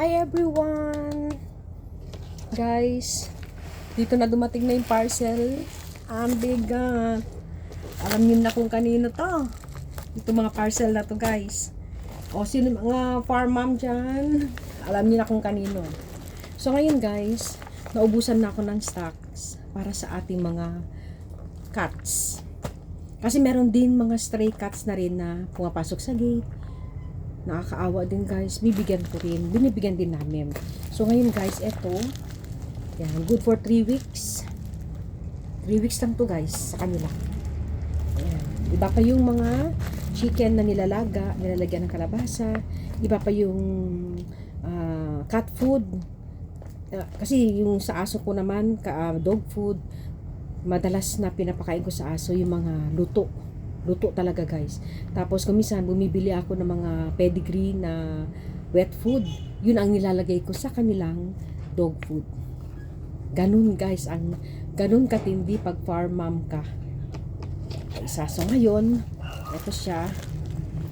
Hi everyone! Guys, dito na dumating na yung parcel. Ang bigat. Alam niyo na kung kanino to. Ito mga parcel na to guys. O sino mga farm mom dyan, alam niyo na kung kanino. So ngayon guys, naubusan na ako ng stocks para sa ating mga cats. Kasi meron din mga stray cats na rin na pumapasok sa gate. Nakakaawa din guys, binibigyan din namin. So ngayon guys, eto yan, good for 3 weeks 3 weeks lang to guys sa kanila. Ayan. Iba pa yung mga chicken na nilalagyan ng kalabasa, iba pa yung cat food, kasi yung sa aso ko naman dog food, madalas na pinapakain ko sa aso yung mga luto talaga guys. Tapos kumisan bumibili ako ng mga pedigree na wet food. Yun ang nilalagay ko sa kanilang dog food. Ganun guys, ganun katindi pag farm mom ka. Isa. So ngayon, ito siya.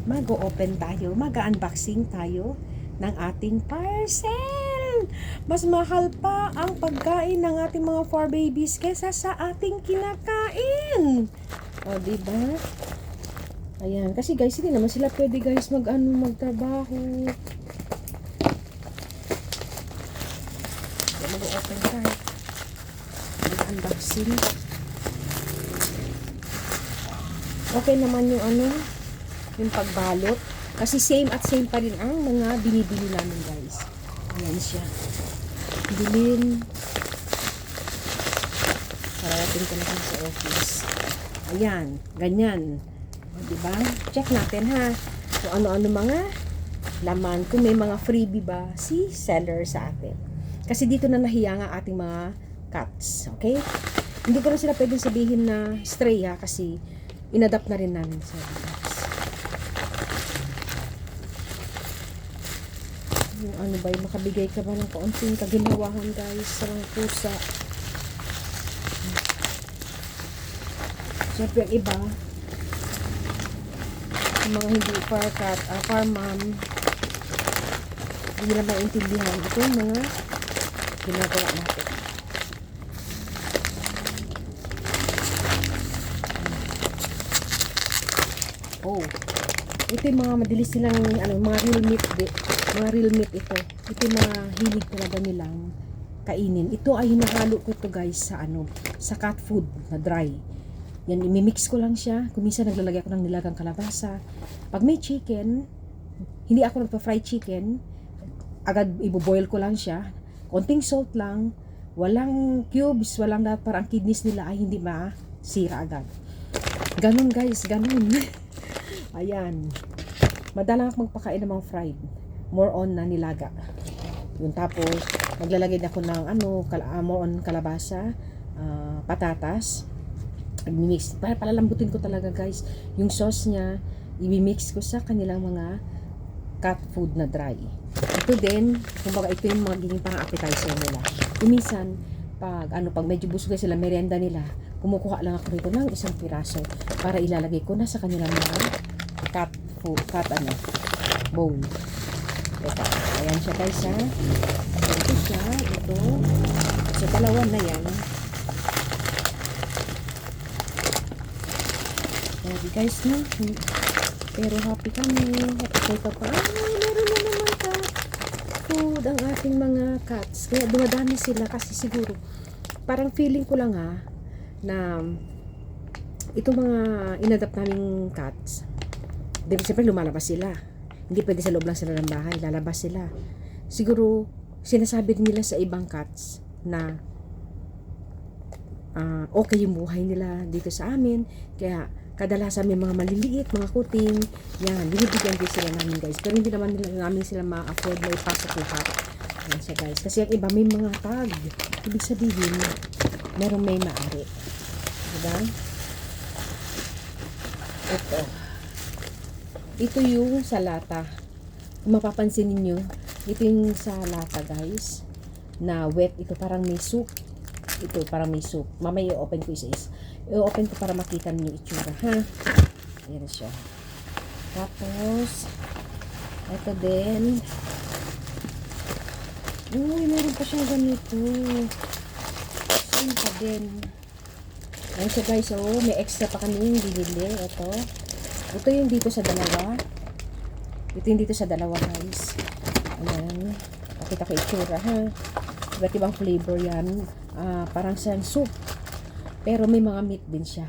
Mag-o-open tayo, mag-unboxing tayo ng ating parcel. Mas mahal pa ang pagkain ng ating mga fur babies kesa sa ating kinakain. O, diba? Ayan. Kasi guys, hindi naman sila pwede guys magtrabaho. Mag-open tayo. Mag-unboxing. Okay naman yung yung pagbalot. Kasi same pa rin ang mga binibili namin guys. Ayan siya. Bilin. Parating ko na sa office. Ayan, ganyan. O, diba? Check natin ha. Kung ano-ano mga laman. Kung may mga freebie ba si seller sa atin. Kasi dito na nahiya nga ating mga cats. Okay? Hindi ko na sila pwedeng sabihin na stray ha. Kasi inadapt na rin namin sa cats. Yung ano ba, yung makabigay ka ba ng kaunting kaginawahan guys sa mga pusa. Siyempre ang iba, yung mga hindi farm mom, hindi nila maintindihan ito yung mga ginagawa natin. Oh, ito yung mga madilis silang mga real meat ito. Ito yung mga hilig talaga nilang kainin. Ito ay hinahalo ko ito guys sa cat food na dry. Yan, imimix ko lang siya. Kung minsan naglalagay ako ng nilagang kalabasa. Pag may chicken, hindi ako nagpa-fry chicken, agad iboboil ko lang siya. Konting salt lang, walang cubes, walang lahat para ang kidneys nila ay hindi masira agad. Ganun guys, ganun. Ayan. Madalang ako magpakain ng mga fried. More on na nilaga. Yun, tapos maglalagay ako ng more on kalabasa, patatas. Mix. Para palalambutin ko talaga guys yung sauce niya, i-mix ko sa kanilang mga cat food na dry. Ito din, kumbaga ito yung mga giging pang appetizer nila. Minsan pag medyo busog sila, merienda nila, kumukuha lang ako rito ng isang piraso para ilalagay ko na sa kanilang mga cat bowl. Ito, ayan siya guys ha. Ito siya, ito. So dalawa na yan. Happy guys no? Pero happy kami. Happy ka pa. Meron na naman cat food ang ating mga cats. Kaya dumadami sila kasi siguro parang feeling ko lang na itong mga inadapt naming cats, siyempre lumalabas sila. Hindi pwede sa loob lang sila ng bahay. Lalabas sila. Siguro sinasabi nila sa ibang cats na okay yung buhay nila dito sa amin. Kaya kadalasan may mga maliliit, mga kuting, yan, binibigyan din sila namin guys. Pero hindi naman namin sila ma-afford na ipasok lahat. Yan siya guys. Kasi ang iba may mga tag. Ibig sabihin, meron may maari. Diba? Ito yung sa lata. Kung mapapansin ninyo, ito yung sa lata guys, na wet. Ito parang may soup. Ito parang may soup. Mamaya i-open ko isa-isa. I-open ko para makita niyo itsura ha. Ayan siya. Tapos ito din Uy, meron pa siyang ganito. Same pa din. Ayan siya guys, oh. May extra pa kaming binili. Ito yung dito sa dalawa. Ito yung dito sa dalawa guys. Ayan. Pakita ko itsura ha. Iba't ibang flavor yan. Parang siyang soup. Pero may mga meat din siya.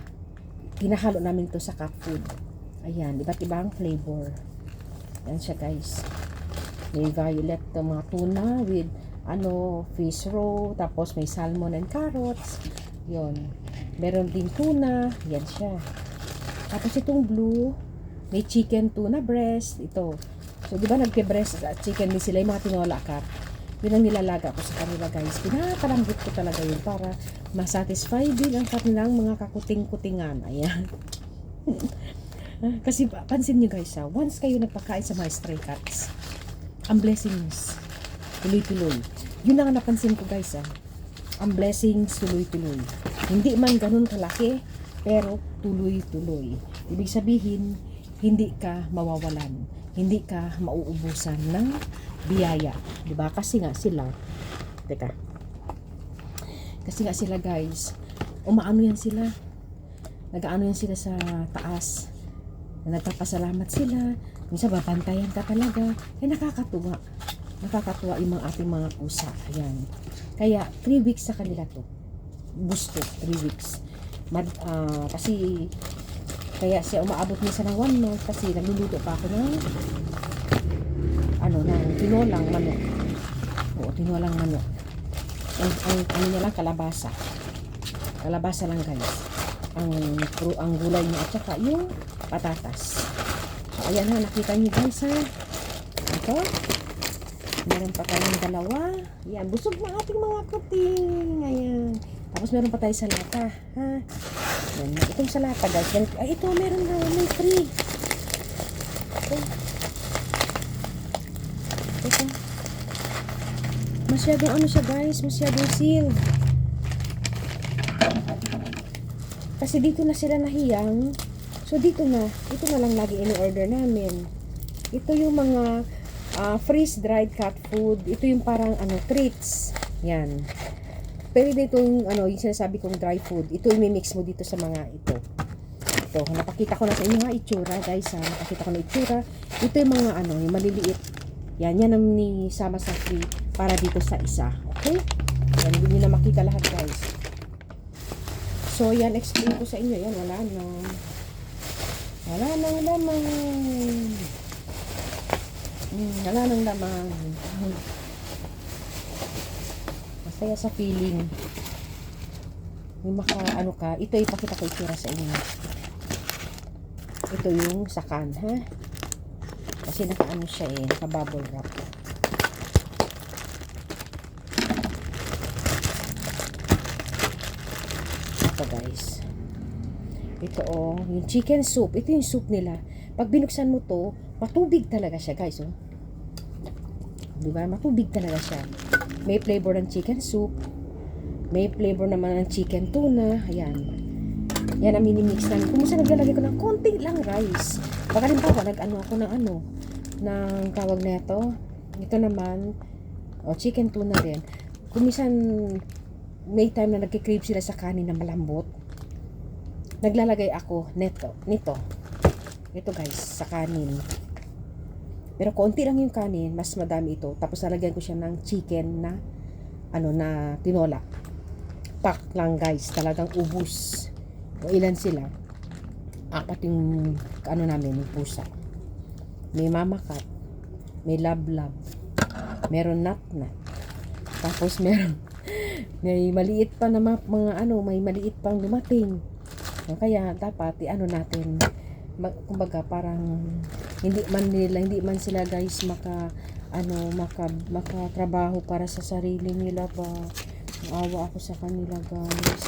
Pinahalo namin to sa cat food. Ayan. Iba't ibang flavor. Ayan siya guys. May violet to mga tuna with fish roe. Tapos may salmon and carrots. Yun. Meron din tuna. Yan siya. Tapos itong blue, may chicken tuna breast. Ito. So, di ba nagpe-breast at chicken din sila, yung mga tinola cut. Yun ang nilalaga ko sa kanila guys. Pinakalambot ko talaga yun para masatisfy din ang kanilang mga kakuting-kutingan. Ayan. Kasi pansin nyo guys once kayo nagpakain sa mga stray cats, ang blessings tuloy-tuloy. Yun ang napansin ko guys ang blessings tuloy-tuloy. Hindi man ganun kalaki, pero tuloy-tuloy. Ibig sabihin, hindi ka mawawalan. Hindi ka mauubusan ng biyaya. Diba? Kasi nga sila, guys, umaano yan sila. Nag-aano yan sila sa taas. Nagpapasalamat sila. Minsan babantayan ka talaga. Nakakatuwa. Nakakatuwa yung mga ating mga pusa. Ayan. Kaya 3 weeks sa kanila to. Gusto 3 weeks. Kasi kaya siya umaabot minsan ng 1 month kasi nagluluto pa ako ng ng tinolang manok. Oo, tinolang manok. Ang niya lang kalabasa. Kalabasa lang guys. Ang gulay niya at saka yung patatas. So ayan nakita niyo guys Ito. Meron pa tayong dalawa. Yan, busog na ating mga kuting. Ayan. Tapos meron pa tayo sa lata, Yan, itong sa lata guys. Ito meron na, may free. Ito. Masyadong siya guys, masyadong seal. Kasi dito na sila nahiyang. So dito na, ito na lang lagi ini-order namin. Ito yung mga freeze-dried cat food. Ito yung parang treats. Yan. Pero dito yung yung sinasabi kong dry food. Ito yung mix mo dito sa mga ito. Ito, napakita ko na sa inyo itsura guys napakita ko na itsura. Ito yung mga yung maliliit. Yan ang nisama sa free para dito sa isa. Okay? Yan, hindi nyo na makita lahat guys. So yan, explain ko sa inyo. Yan, wala nang laman. Wala nang laman. Masaya sa feeling. Yung ka. Ito ipakita ko itsura sa inyo. Ito yung sakan, Kasi siya naka-bubble wrap. Ito guys. Ito yung chicken soup. Ito yung soup nila. Pag binuksan mo to, matubig talaga siya guys, Diba? Matubig talaga siya. May flavor ng chicken soup. May flavor naman ng chicken tuna. Ayan. Yan ang mini-mix namin. Kung minsan naglalagay ko ng konti lang rice. Baka rin ako, ako ng tawag na ito. Ito naman, chicken tuna din. Kung minsan, may time na nagkikrave sila sa kanin na malambot. Naglalagay ako nito. Ito guys, sa kanin. Pero konti lang yung kanin, mas madami ito. Tapos nalagyan ko siya ng chicken na na tinola. Pack lang guys, talagang ubus. O ilan sila? 4 yung namin, yung pusa. May mama cat, may lab-lab, meron nat-nat. Tapos may maliit pa na mga may maliit pang dumating. Kaya dapat natin kumbaga parang hindi man sila guys makatrabaho para sa sarili nila ba. Maawa ako sa kanila guys.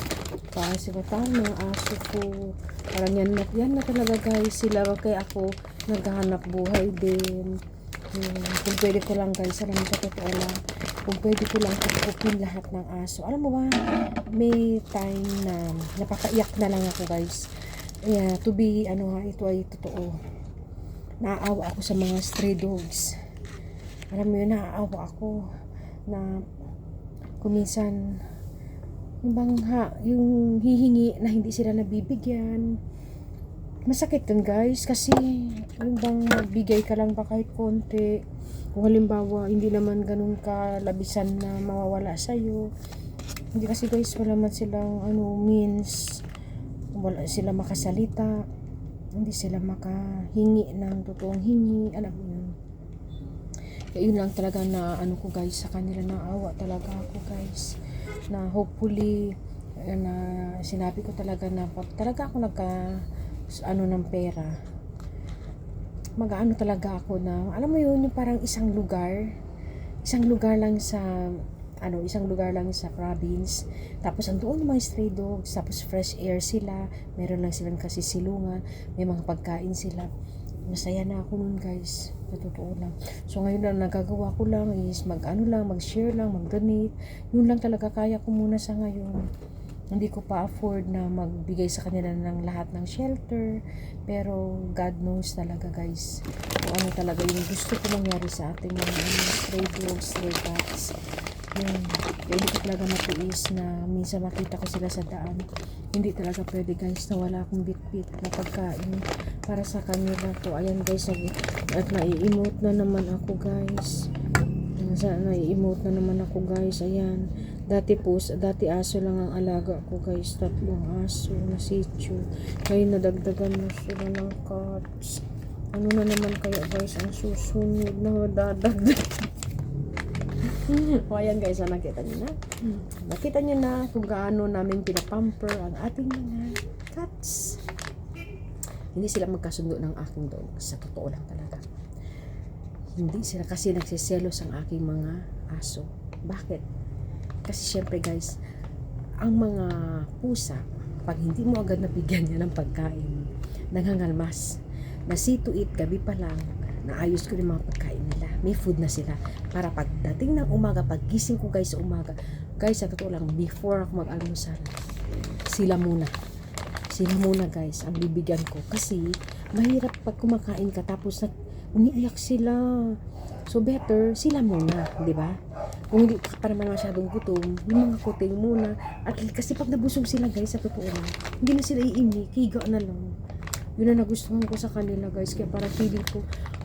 Kasi patama aso ko. Parang yan na talaga guys sila. Kaya ako naghahanap buhay din. Kung pwede ko lang guys, alam mo sa totoo lang, kung pwede ko lang kupin lahat ng aso. Alam mo ba, may time na napakaiyak na lang ako guys. Yeah, to be ito ay totoo. Naaawa ako sa mga stray dogs. Alam mo yun, naaawa ako. na kuminsan yung bang yung hihingi na hindi sila nabibigyan. Masakit yun guys, kasi yung bang magbigay ka lang ba kahit konti, kung halimbawa hindi naman ganun ka labisan na mawawala sa'yo. Hindi kasi guys, wala man silang means, wala sila makasalita, hindi sila makahingi ng totoong hingi, alam mo yun. Kaya yun lang talaga na ko guys, sa kanila, naawa talaga ako guys, na hopefully na sinabi ko talaga na pag talaga ako ng pera, mag-ano talaga ako na, alam mo yun, yung parang isang lugar lang sa province, tapos andoon yung mga stray dogs, tapos fresh air sila, meron lang silang kasi silungan, may mga pagkain sila. Masaya na ako nun guys, sa totoo lang. So ngayon lang nagagawa ko lang is mag-share lang, mag-donate. Yun lang talaga kaya ko muna sa ngayon. Hindi ko pa afford na magbigay sa kanila ng lahat ng shelter, pero God knows talaga guys kung ano talaga yung gusto ko mangyari sa ating mga stray dogs, stray cats. Yun, kaya hindi ko talaga matiis na minsan makita ko sila sa daan. Hindi talaga pwede guys na wala akong bit-bit na pagkain para sa kanila po. Ayan guys, at nai-emote na naman ako guys. Ayan. Dati aso lang ang alaga ko guys, 3 aso na sitio. Ngayon nadagdagan na sila ng cats. Ano na naman kaya guys ang susunod na dadagdag? O ayan guys, nakita nyo na kung gaano namin pinapamper ang ating mga cats. Hindi sila magkasundo ng aking dog, sa totoo lang talaga. Hindi sila kasi nagsiselos ang aking mga aso. Bakit? Kasi syempre guys, ang mga pusa, pag hindi mo agad nabigyan niya ng pagkain, nangangalmas. Na see to eat, gabi pa lang, naayos ko yung mga pagkain nila. May food na sila. Para pagdating ng umaga, pag gising ko guys sa umaga, guys, sa totoo lang, before ako mag-almusal, sila muna guys ang bibigyan ko. Kasi mahirap pag kumakain ka tapos umiiyak sila. So better sila muna, di ba? Kung hindi ka pa naman masyadong gutom, yung mga kuting muna. At kasi pag nabusog sila guys, sa totoo lang, hindi na sila iimik, higa na lang. Yun na nagustuhan ko sa kanila guys. Kaya parang feeling ko,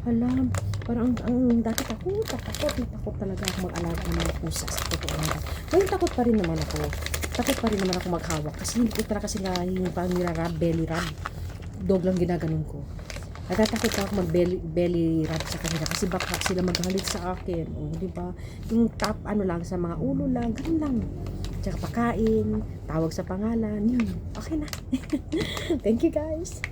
alam, parang ang dati takot talaga ako mag-alaga ng mga pusa, sa totoo lang. Ngayon takot pa rin naman ako maghawak kasi hindi ko talaga sila yung parang belly rub. Dog lang ginaganon ko. Natatakot ako belly rub sa kanila kasi baka sila maghalik sa akin. O, di ba? Yung top lang sa mga ulo lang, ganun lang. Tsaka pakain, tawag sa pangalan, yun. Okay na. Thank you guys.